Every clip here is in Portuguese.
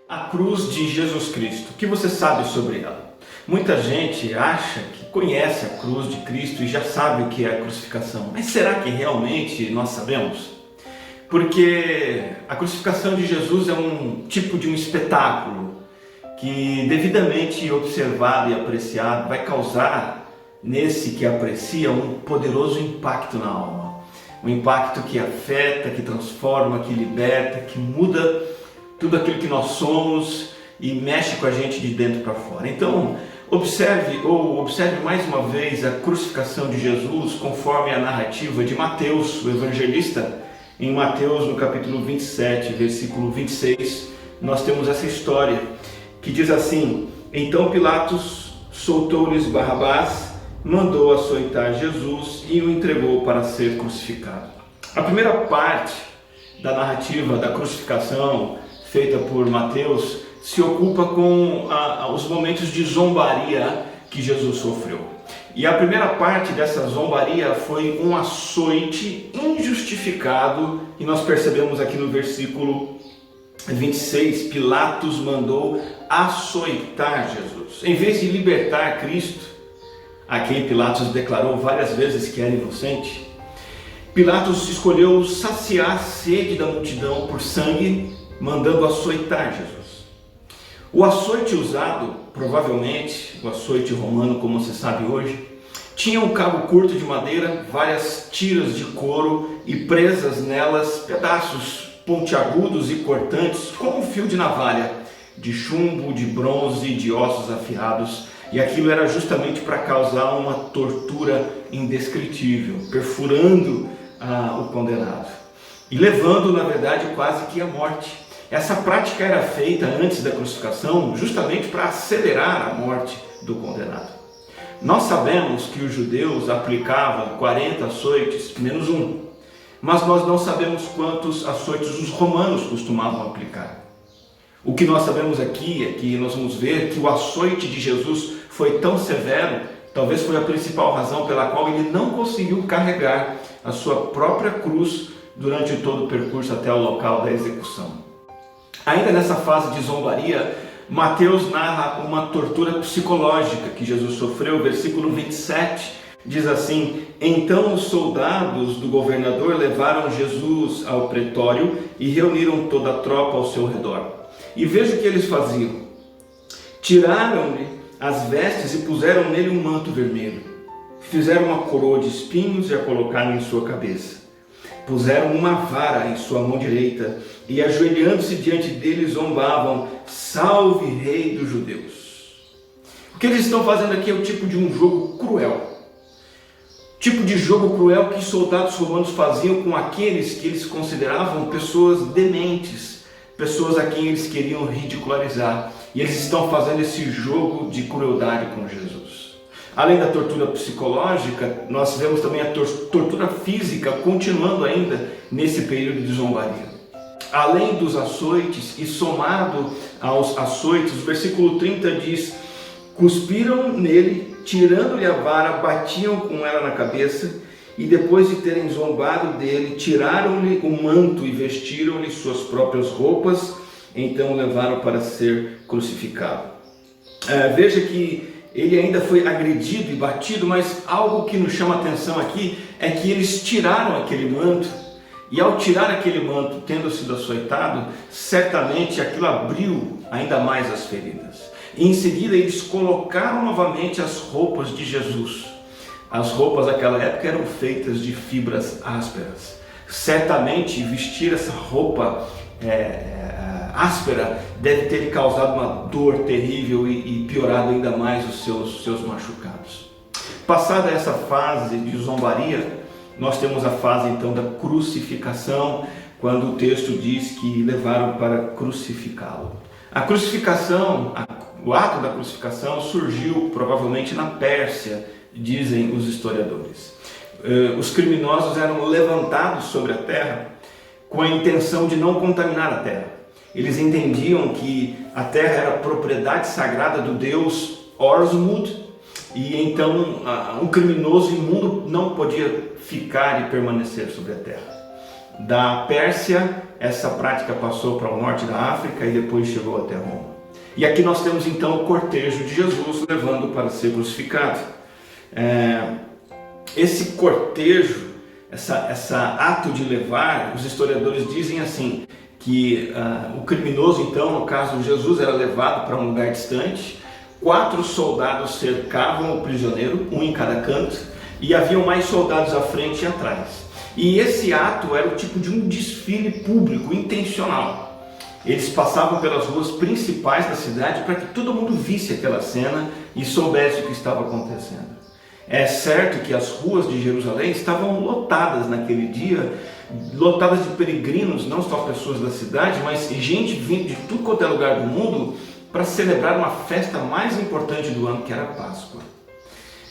A cruz de Jesus Cristo. O que você sabe sobre ela? Muita gente acha que conhece a cruz de Cristo e já sabe o que é a crucificação. Mas será que realmente nós sabemos? Porque a crucificação de Jesus é um tipo de um espetáculo que, devidamente observado e apreciado, vai causar nesse que aprecia um poderoso impacto na alma. Um impacto que afeta, que transforma, que liberta, que muda tudo aquilo que nós somos e mexe com a gente de dentro para fora. Então, observe mais uma vez a crucificação de Jesus conforme a narrativa de Mateus, o evangelista. Em Mateus, no capítulo 27, versículo 26, nós temos essa história que diz assim: Então Pilatos soltou-lhes Barrabás, mandou açoitar Jesus e o entregou para ser crucificado. A primeira parte da narrativa da crucificação feita por Mateus se ocupa com os momentos de zombaria que Jesus sofreu. E a primeira parte dessa zombaria foi um açoite injustificado, e nós percebemos aqui no versículo 26, Pilatos mandou açoitar Jesus. Em vez de libertar Cristo, a quem Pilatos declarou várias vezes que era inocente, Pilatos escolheu saciar a sede da multidão por sangue, mandando açoitar Jesus. O açoite usado, provavelmente o açoite romano, como você sabe hoje, tinha um cabo curto de madeira, várias tiras de couro e presas nelas pedaços pontiagudos e cortantes, como um fio de navalha, de chumbo, de bronze, de ossos afiados, e aquilo era justamente para causar uma tortura indescritível, perfurando o condenado e levando, na verdade, quase que à morte. Essa prática era feita antes da crucificação justamente para acelerar a morte do condenado. Nós sabemos que os judeus aplicavam 40 açoites menos um, mas nós não sabemos quantos açoites os romanos costumavam aplicar. O que nós sabemos aqui é que nós vamos ver que o açoite de Jesus foi tão severo, talvez foi a principal razão pela qual ele não conseguiu carregar a sua própria cruz durante todo o percurso até o local da execução. Ainda nessa fase de zombaria, Mateus narra uma tortura psicológica que Jesus sofreu. Versículo 27 diz assim: Então os soldados do governador levaram Jesus ao pretório e reuniram toda a tropa ao seu redor. E veja o que eles faziam. Tiraram-lhe as vestes e puseram nele um manto vermelho. Fizeram uma coroa de espinhos e a colocaram em sua cabeça. Puseram uma vara em sua mão direita e, ajoelhando-se diante dele, zombavam: Salve, Rei dos Judeus! O que eles estão fazendo aqui é o tipo de um jogo cruel. Tipo de jogo cruel que os soldados romanos faziam com aqueles que eles consideravam pessoas dementes, pessoas a quem eles queriam ridicularizar. E eles estão fazendo esse jogo de crueldade com Jesus. Além da tortura psicológica, nós vemos também a tortura física continuando ainda nesse período de zombaria. Além dos açoites e somado aos açoites, o versículo 30 diz: Cuspiram nele, tirando-lhe a vara, batiam com ela na cabeça, e depois de terem zombado dele, tiraram-lhe o manto e vestiram-lhe suas próprias roupas, então o levaram para ser crucificado. Veja que ele ainda foi agredido e batido, mas algo que nos chama a atenção aqui é que eles tiraram aquele manto, e ao tirar aquele manto, tendo sido açoitado, certamente aquilo abriu ainda mais as feridas. E em seguida eles colocaram novamente as roupas de Jesus. As roupas daquela época eram feitas de fibras ásperas. Certamente vestir essa roupa áspera deve ter lhe causado uma dor terrível e piorado ainda mais os seus machucados. Passada essa fase de zombaria, nós temos a fase então da crucificação, quando o texto diz que levaram para crucificá-lo. A crucificação, o ato da crucificação surgiu provavelmente na Pérsia, dizem os historiadores. Os criminosos eram levantados sobre a terra com a intenção de não contaminar a terra. Eles entendiam que a terra era propriedade sagrada do deus Ormuzd, e então um criminoso imundo não podia ficar e permanecer sobre a terra. Da Pérsia, essa prática passou para o norte da África e depois chegou até Roma. E aqui nós temos então o cortejo de Jesus levando para ser crucificado. Esse cortejo, essa ato de levar, os historiadores dizem assim, que o criminoso então, no caso Jesus, era levado para um lugar distante, 4 soldados cercavam o prisioneiro, um em cada canto, e haviam mais soldados à frente e atrás. E esse ato era o tipo de um desfile público, intencional. Eles passavam pelas ruas principais da cidade para que todo mundo visse aquela cena e soubesse o que estava acontecendo. É certo que as ruas de Jerusalém estavam lotadas naquele dia, lotadas de peregrinos, não só pessoas da cidade, mas gente vindo de tudo quanto é lugar do mundo para celebrar uma festa mais importante do ano, que era a Páscoa.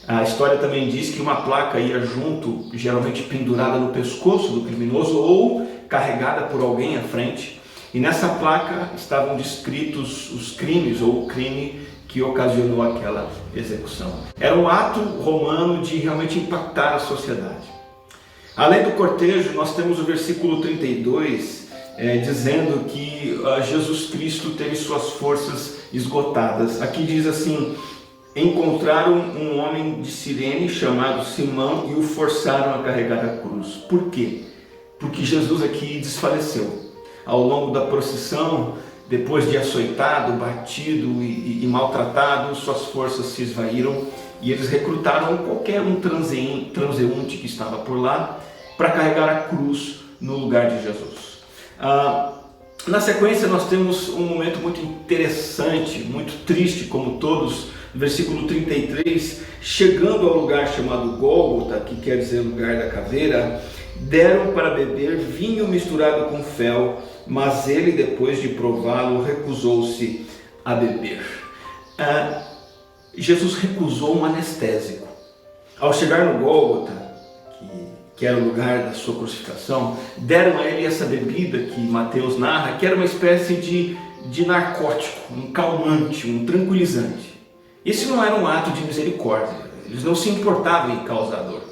A história também diz que uma placa ia junto, geralmente pendurada no pescoço do criminoso ou carregada por alguém à frente. E nessa placa estavam descritos os crimes ou o crime que ocasionou aquela execução. Era um ato romano de realmente impactar a sociedade. Além do cortejo, nós temos o versículo 32, dizendo que Jesus Cristo teve suas forças esgotadas. Aqui diz assim: encontraram um homem de Cirene chamado Simão e o forçaram a carregar a cruz. Por quê? Porque Jesus aqui desfaleceu. Ao longo da procissão, depois de açoitado, batido e maltratado, suas forças se esvaíram e eles recrutaram qualquer um transeunte que estava por lá para carregar a cruz no lugar de Jesus. Na sequência nós temos um momento muito interessante, muito triste como todos, no versículo 33, chegando ao lugar chamado Gólgota, que quer dizer lugar da caveira, deram para beber vinho misturado com fel, mas ele, depois de prová-lo, recusou-se a beber. Jesus recusou um anestésico. Ao chegar no Gólgota, que era o lugar da sua crucificação, deram a ele essa bebida que Mateus narra, que era uma espécie de narcótico, um calmante, um tranquilizante. Esse não era um ato de misericórdia, eles não se importavam em causar dor.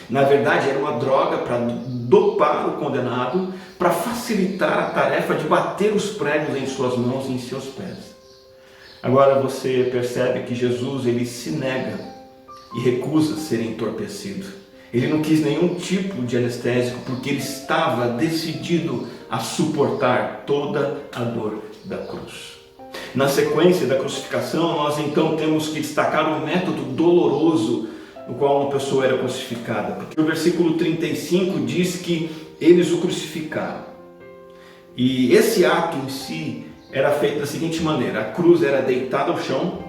Na verdade, era uma droga para dopar o condenado, para facilitar a tarefa de bater os pregos em suas mãos e em seus pés. Agora você percebe que Jesus ele se nega e recusa ser entorpecido. Ele não quis nenhum tipo de anestésico porque ele estava decidido a suportar toda a dor da cruz. Na sequência da crucificação, nós então temos que destacar o método doloroso no qual uma pessoa era crucificada, porque o versículo 35 diz que eles o crucificaram. E esse ato em si era feito da seguinte maneira: a cruz era deitada ao chão,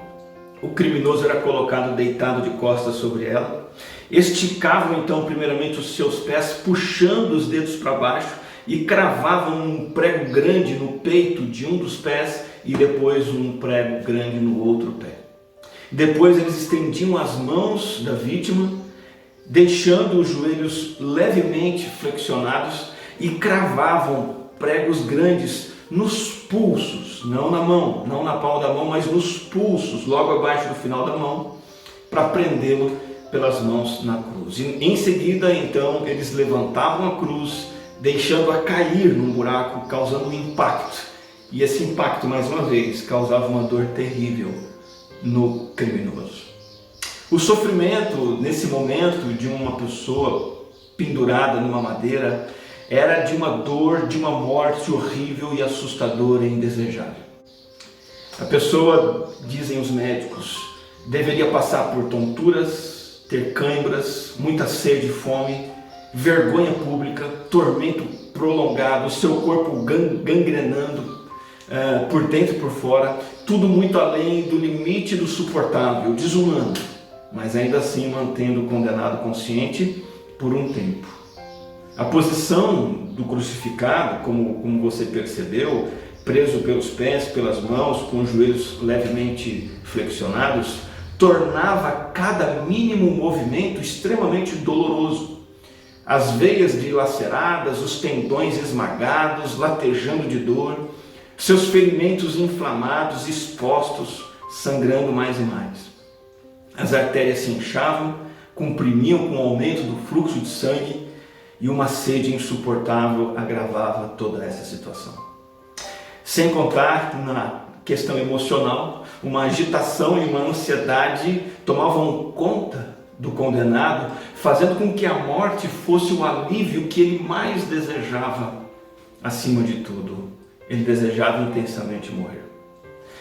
o criminoso era colocado deitado de costas sobre ela, esticavam então primeiramente os seus pés, puxando os dedos para baixo, e cravavam um prego grande no peito de um dos pés e depois um prego grande no outro pé. Depois eles estendiam as mãos da vítima, deixando os joelhos levemente flexionados, e cravavam pregos grandes nos pulsos, não na mão, não na palma da mão, mas nos pulsos, logo abaixo do final da mão, para prendê-lo pelas mãos na cruz. E em seguida, então, eles levantavam a cruz, deixando-a cair num buraco, causando um impacto. E esse impacto, mais uma vez, causava uma dor terrível no criminoso. O sofrimento, nesse momento, de uma pessoa pendurada numa madeira, era de uma dor, de uma morte horrível e assustadora e indesejável. A pessoa, dizem os médicos, deveria passar por tonturas, ter câimbras, muita sede e fome, vergonha pública, tormento prolongado, seu corpo gangrenando por dentro e por fora, tudo muito além do limite do suportável, desumano, mas ainda assim mantendo o condenado consciente por um tempo. A posição do crucificado, como você percebeu, preso pelos pés, pelas mãos, com os joelhos levemente flexionados, tornava cada mínimo movimento extremamente doloroso. As veias dilaceradas, os tendões esmagados, latejando de dor, seus ferimentos inflamados, expostos, sangrando mais e mais. As artérias se inchavam, comprimiam com o aumento do fluxo de sangue, e uma sede insuportável agravava toda essa situação. Sem contar na questão emocional, uma agitação e uma ansiedade tomavam conta do condenado, fazendo com que a morte fosse o alívio que ele mais desejava acima de tudo. Ele desejava intensamente morrer.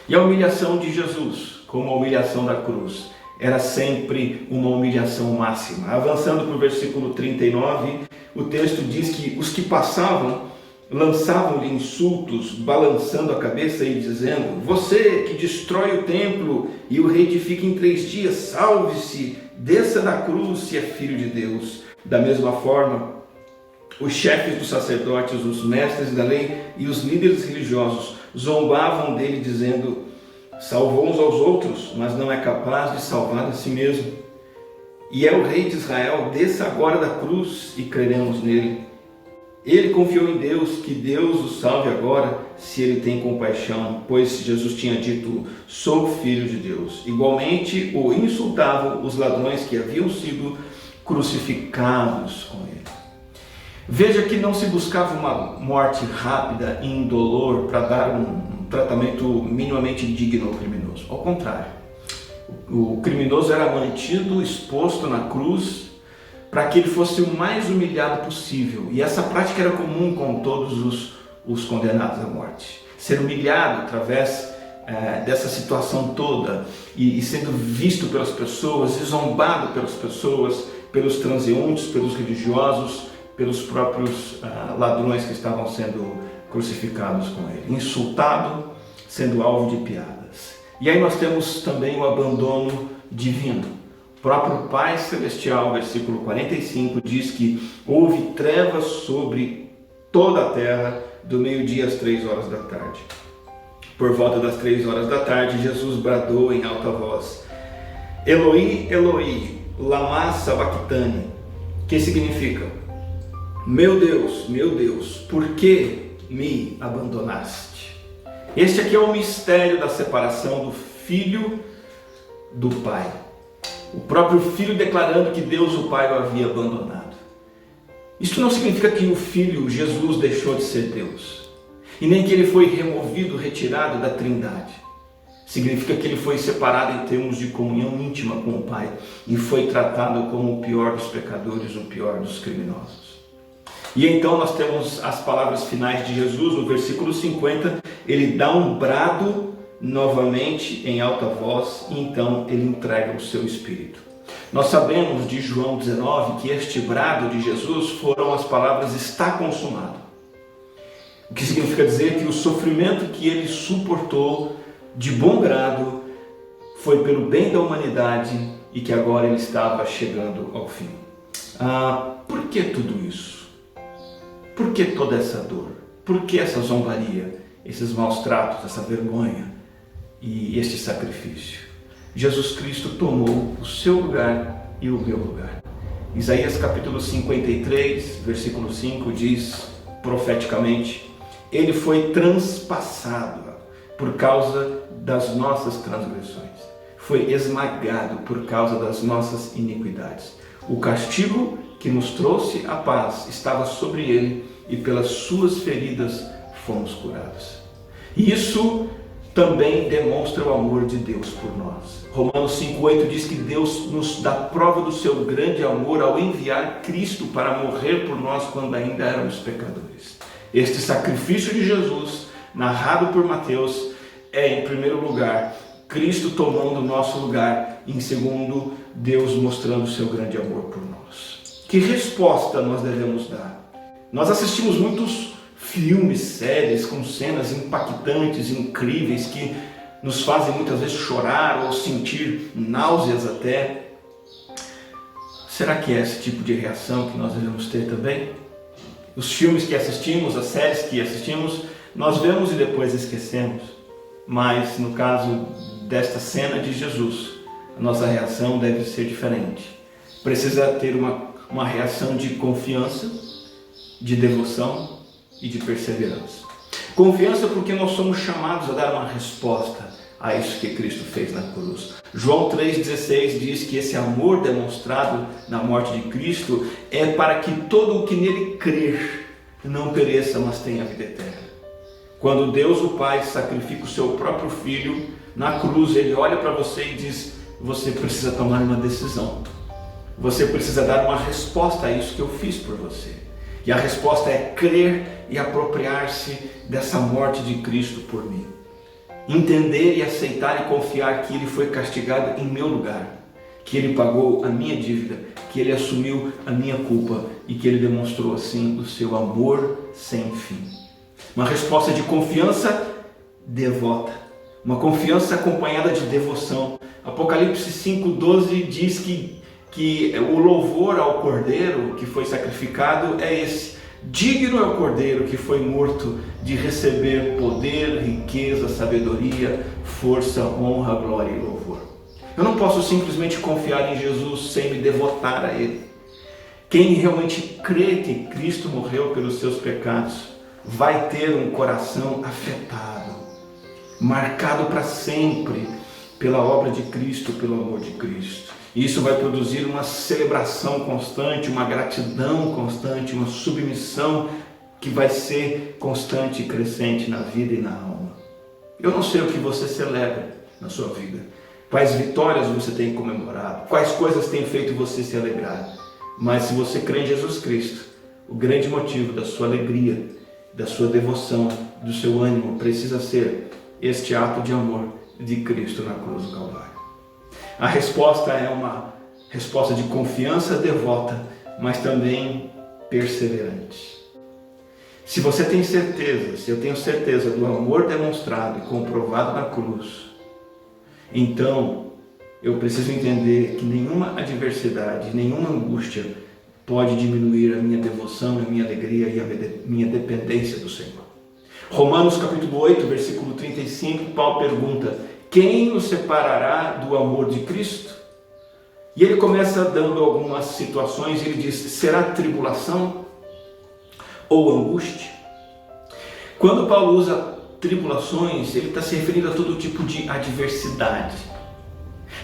E a humilhação de Jesus, como a humilhação da cruz, era sempre uma humilhação máxima. Avançando para o versículo 39, o texto diz que os que passavam lançavam-lhe insultos, balançando a cabeça e dizendo: você que destrói o templo e o reedifica em 3 dias, salve-se, desça da cruz se é filho de Deus. Da mesma forma, os chefes dos sacerdotes, os mestres da lei e os líderes religiosos zombavam dele, dizendo: salvou uns aos outros, mas não é capaz de salvar a si mesmo. E é o rei de Israel, desça agora da cruz e creremos nele. Ele confiou em Deus, que Deus o salve agora, se ele tem compaixão, pois Jesus tinha dito: sou filho de Deus. Igualmente o insultavam os ladrões que haviam sido crucificados com ele. Veja que não se buscava uma morte rápida e indolor para dar um tratamento minimamente digno ao criminoso. Ao contrário, o criminoso era mantido, exposto na cruz, para que ele fosse o mais humilhado possível. E essa prática era comum com todos os condenados à morte. Ser humilhado através dessa situação toda e sendo visto pelas pessoas, e zombado pelas pessoas, pelos transeuntes, pelos religiosos, pelos próprios ladrões que estavam sendo crucificados com ele. Insultado, sendo alvo de piadas. E aí nós temos também o abandono divino. O próprio Pai Celestial, versículo 45, diz que houve trevas sobre toda a terra do meio-dia às 3 horas da tarde. Por volta das 3 horas da tarde, Jesus bradou em alta voz: Eloi, Eloi, lama sabachthani, que significa: meu Deus, por que me abandonaste? Este aqui é o mistério da separação do Filho do Pai. O próprio Filho declarando que Deus o Pai o havia abandonado. Isto não significa que o Filho, Jesus, deixou de ser Deus. E nem que ele foi removido, retirado da Trindade. Significa que ele foi separado em termos de comunhão íntima com o Pai e foi tratado como o pior dos pecadores, o pior dos criminosos. E então nós temos as palavras finais de Jesus, no versículo 50, ele dá um brado novamente em alta voz e então ele entrega o seu espírito. Nós sabemos de João 19 que este brado de Jesus foram as palavras: está consumado. O que significa dizer que o sofrimento que ele suportou de bom grado foi pelo bem da humanidade e que agora ele estava chegando ao fim. Por que tudo isso? Por que toda essa dor? Por que essa zombaria, esses maus tratos, essa vergonha e este sacrifício? Jesus Cristo tomou o seu lugar e o meu lugar. Isaías capítulo 53, versículo 5 diz profeticamente: ele foi transpassado por causa das nossas transgressões, foi esmagado por causa das nossas iniquidades. O castigo que nos trouxe a paz estava sobre ele e pelas suas feridas fomos curados. E isso também demonstra o amor de Deus por nós. Romanos 5,8 diz que Deus nos dá prova do seu grande amor ao enviar Cristo para morrer por nós quando ainda éramos pecadores. Este sacrifício de Jesus, narrado por Mateus, é, em primeiro lugar, Cristo tomando o nosso lugar, e em segundo, Deus mostrando o seu grande amor por nós. Que resposta nós devemos dar? Nós assistimos muitos filmes, séries com cenas impactantes, incríveis, que nos fazem muitas vezes chorar ou sentir náuseas até. Será que é esse tipo de reação que nós devemos ter também? Os filmes que assistimos, as séries que assistimos, nós vemos e depois esquecemos. Mas no caso desta cena de Jesus, a nossa reação deve ser diferente. Precisa ter uma reação de confiança, de devoção e de perseverança. Confiança porque nós somos chamados a dar uma resposta. a isso que Cristo fez na cruz. João 3,16 diz que esse amor demonstrado na morte de Cristo é para que todo o que nele crer não pereça, mas tenha vida eterna. Quando Deus o Pai sacrifica o seu próprio Filho na cruz, Ele olha para você e diz: você precisa tomar uma decisão. Você precisa dar uma resposta a isso que eu fiz por você. E a resposta é crer e apropriar-se dessa morte de Cristo por mim. Entender e aceitar e confiar que Ele foi castigado em meu lugar, que Ele pagou a minha dívida, que Ele assumiu a minha culpa e que Ele demonstrou assim o seu amor sem fim. Uma resposta de confiança devota, uma confiança acompanhada de devoção. Apocalipse 5,12 diz que o louvor ao Cordeiro que foi sacrificado é esse: digno é o Cordeiro que foi morto de receber poder, riqueza, sabedoria, força, honra, glória e louvor. Eu não posso simplesmente confiar em Jesus sem me devotar a Ele. Quem realmente crê que Cristo morreu pelos seus pecados vai ter um coração afetado, marcado para sempre pela obra de Cristo, pelo amor de Cristo. Isso vai produzir uma celebração constante, uma gratidão constante, uma submissão que vai ser constante e crescente na vida e na alma. Eu não sei o que você celebra na sua vida, quais vitórias você tem comemorado, quais coisas têm feito você se alegrar, mas se você crê em Jesus Cristo, o grande motivo da sua alegria, da sua devoção, do seu ânimo precisa ser este ato de amor de Cristo na cruz do Calvário. A resposta é uma resposta de confiança devota, mas também perseverante. Se você tem certeza, se eu tenho certeza do amor demonstrado e comprovado na cruz, então eu preciso entender que nenhuma adversidade, nenhuma angústia pode diminuir a minha devoção, a minha alegria e a minha dependência do Senhor. Romanos capítulo 8, versículo 35, Paulo pergunta: quem nos separará do amor de Cristo? E ele começa dando algumas situações, ele diz: será tribulação ou angústia? Quando Paulo usa tribulações, ele está se referindo a todo tipo de adversidade.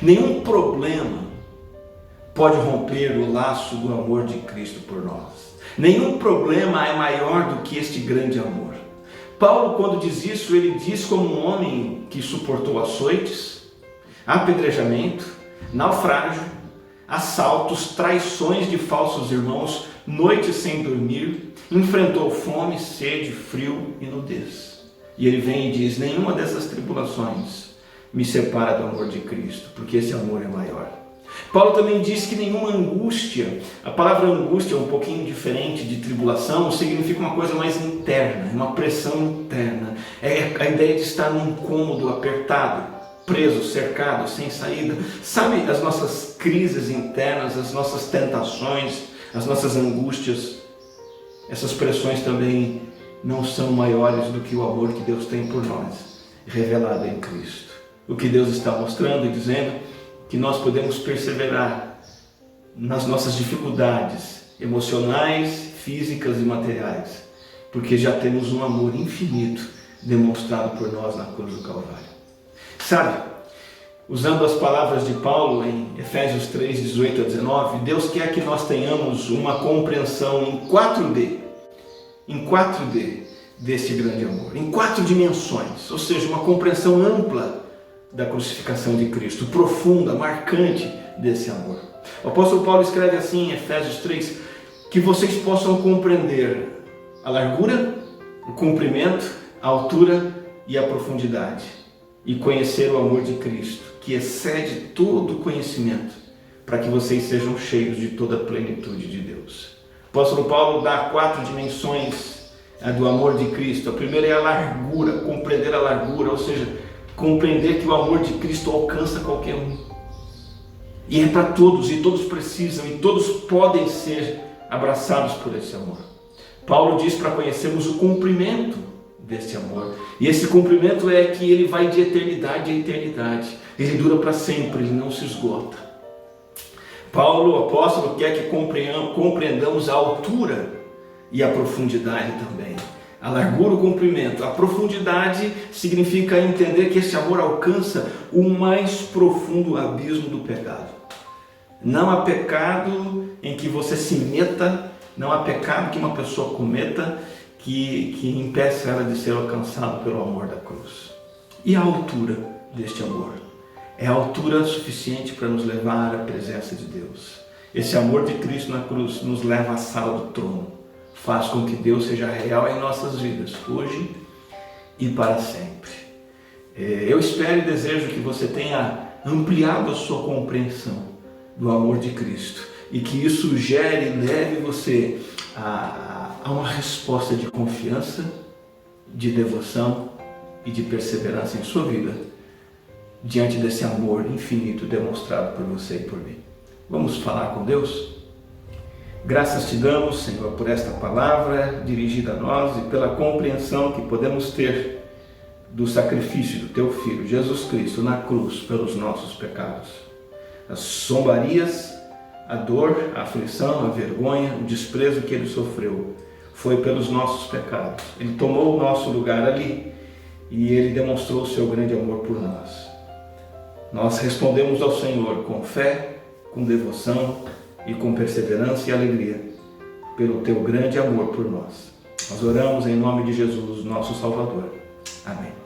Nenhum problema pode romper o laço do amor de Cristo por nós. Nenhum problema é maior do que este grande amor. Paulo, quando diz isso, ele diz como um homem que suportou açoites, apedrejamento, naufrágio, assaltos, traições de falsos irmãos, noites sem dormir, enfrentou fome, sede, frio e nudez. E ele vem e diz: nenhuma dessas tribulações me separa do amor de Cristo, porque esse amor é maior. Paulo também diz que nenhuma angústia, a palavra angústia é um pouquinho diferente de tribulação, significa uma coisa mais interna, uma pressão interna. É a ideia de estar num cômodo apertado, preso, cercado, sem saída. Sabe, as nossas crises internas, as nossas tentações, as nossas angústias, essas pressões também não são maiores do que o amor que Deus tem por nós, revelado em Cristo. O que Deus está mostrando e dizendo que nós podemos perseverar nas nossas dificuldades emocionais, físicas e materiais, porque já temos um amor infinito demonstrado por nós na cruz do Calvário. Sabe, usando as palavras de Paulo em Efésios 3, 18 a 19, Deus quer que nós tenhamos uma compreensão em 4D deste grande amor, em 4 dimensões, ou seja, uma compreensão ampla da crucificação de Cristo, profunda, marcante desse amor. O apóstolo Paulo escreve assim em Efésios 3, que vocês possam compreender a largura, o comprimento, a altura e a profundidade, e conhecer o amor de Cristo, que excede todo o conhecimento, para que vocês sejam cheios de toda a plenitude de Deus. O apóstolo Paulo dá 4 dimensões do amor de Cristo. A primeira é a largura, compreender a largura, ou seja, compreender que o amor de Cristo alcança qualquer um. E é para todos, e todos precisam, e todos podem ser abraçados por esse amor. Paulo diz para conhecermos o comprimento desse amor. E esse comprimento é que ele vai de eternidade a eternidade. Ele dura para sempre, ele não se esgota. Paulo, o apóstolo, quer que compreendamos a altura e a profundidade também. A largura, o comprimento. A profundidade significa entender que esse amor alcança o mais profundo abismo do pecado. Não há pecado em que você se meta, não há pecado que uma pessoa cometa que impeça ela de ser alcançada pelo amor da cruz. E a altura deste amor? É a altura suficiente para nos levar à presença de Deus. Esse amor de Cristo na cruz nos leva à sala do trono. Faz com que Deus seja real em nossas vidas, hoje e para sempre. Eu espero e desejo que você tenha ampliado a sua compreensão do amor de Cristo e que isso gere e leve você a uma resposta de confiança, de devoção e de perseverança em sua vida diante desse amor infinito demonstrado por você e por mim. Vamos falar com Deus? Graças te damos, Senhor, por esta palavra dirigida a nós e pela compreensão que podemos ter do sacrifício do Teu Filho, Jesus Cristo, na cruz pelos nossos pecados. As zombarias, a dor, a aflição, a vergonha, o desprezo que Ele sofreu foi pelos nossos pecados. Ele tomou o nosso lugar ali e Ele demonstrou o seu grande amor por nós. Nós respondemos ao Senhor com fé, com devoção e com perseverança e alegria pelo Teu grande amor por nós. Nós oramos em nome de Jesus, nosso Salvador. Amém.